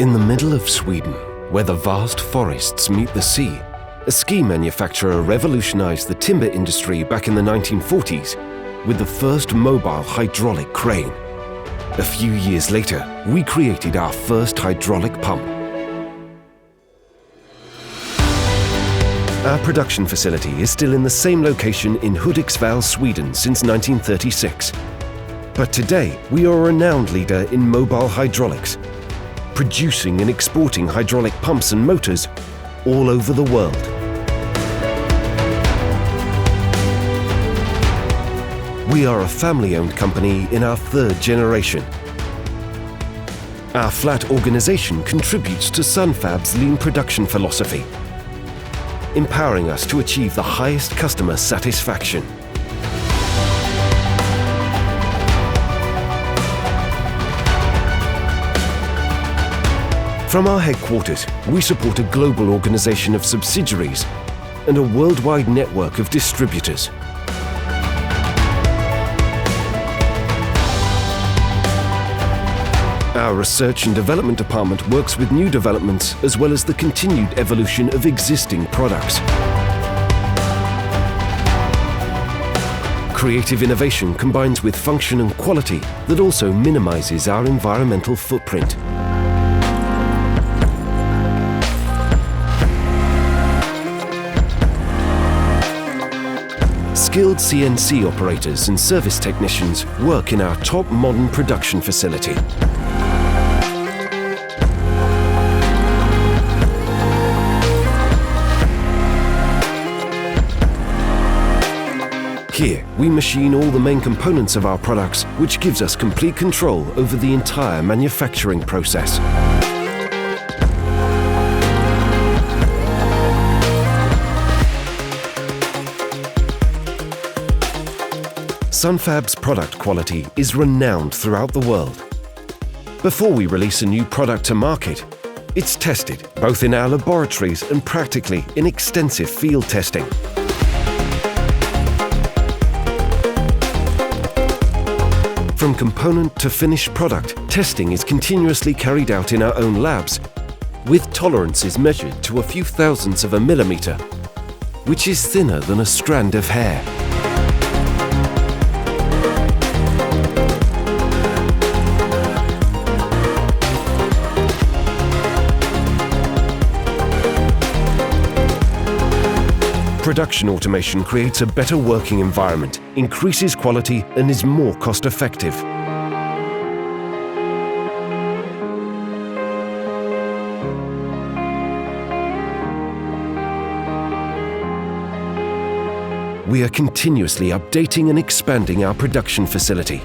In the middle of Sweden, where the vast forests meet the sea, a ski manufacturer revolutionized the timber industry back in the 1940s with the first mobile hydraulic crane. A few years later, we created our first hydraulic pump. Our production facility is still in the same location in Hudiksvall, Sweden since 1936. But today, we are a renowned leader in mobile hydraulics, producing and exporting hydraulic pumps and motors all over the world. We are a family-owned company in our third generation. Our flat organization contributes to Sunfab's lean production philosophy, empowering us to achieve the highest customer satisfaction. From our headquarters, we support a global organization of subsidiaries and a worldwide network of distributors. Our research and development department works with new developments as well as the continued evolution of existing products. Creative innovation combines with function and quality that also minimizes our environmental footprint. Skilled CNC operators and service technicians work in our top modern production facility. Here, we machine all the main components of our products, which gives us complete control over the entire manufacturing process. Sunfab's product quality is renowned throughout the world. Before we release a new product to market, it's tested both in our laboratories and practically in extensive field testing. From component to finished product, testing is continuously carried out in our own labs, with tolerances measured to a few thousandths of a millimeter, which is thinner than a strand of hair. Production automation creates a better working environment, increases quality, and is more cost-effective. We are continuously updating and expanding our production facility.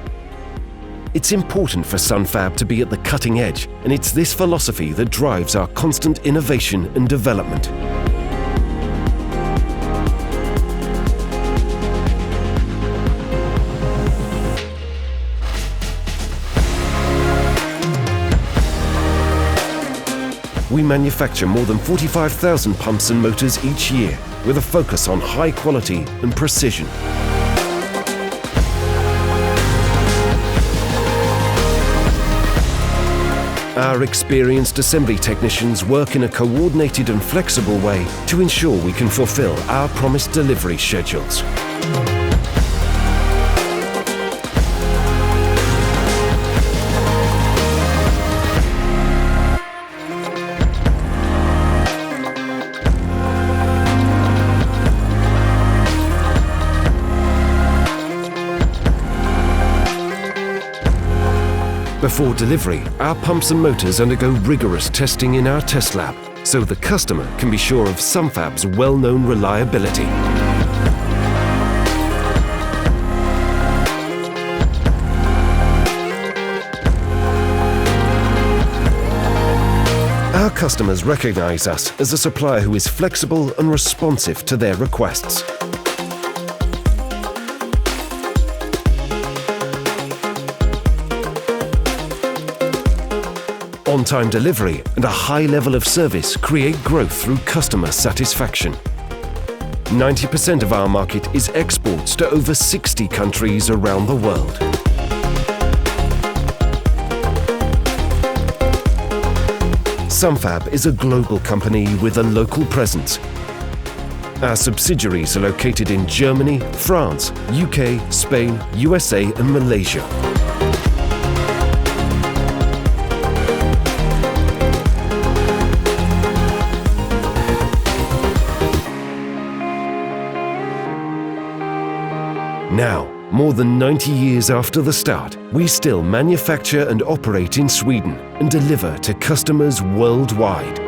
It's important for Sunfab to be at the cutting edge, and it's this philosophy that drives our constant innovation and development. We manufacture more than 45,000 pumps and motors each year, with a focus on high quality and precision. Our experienced assembly technicians work in a coordinated and flexible way to ensure we can fulfill our promised delivery schedules. Before delivery, our pumps and motors undergo rigorous testing in our test lab, so the customer can be sure of Sunfab's well-known reliability. Our customers recognize us as a supplier who is flexible and responsive to their requests. On-time delivery and a high level of service create growth through customer satisfaction. 90% of our market is exports to over 60 countries around the world. Sunfab is a global company with a local presence. Our subsidiaries are located in Germany, France, UK, Spain, USA and Malaysia. Now, more than 90 years after the start, we still manufacture and operate in Sweden and deliver to customers worldwide.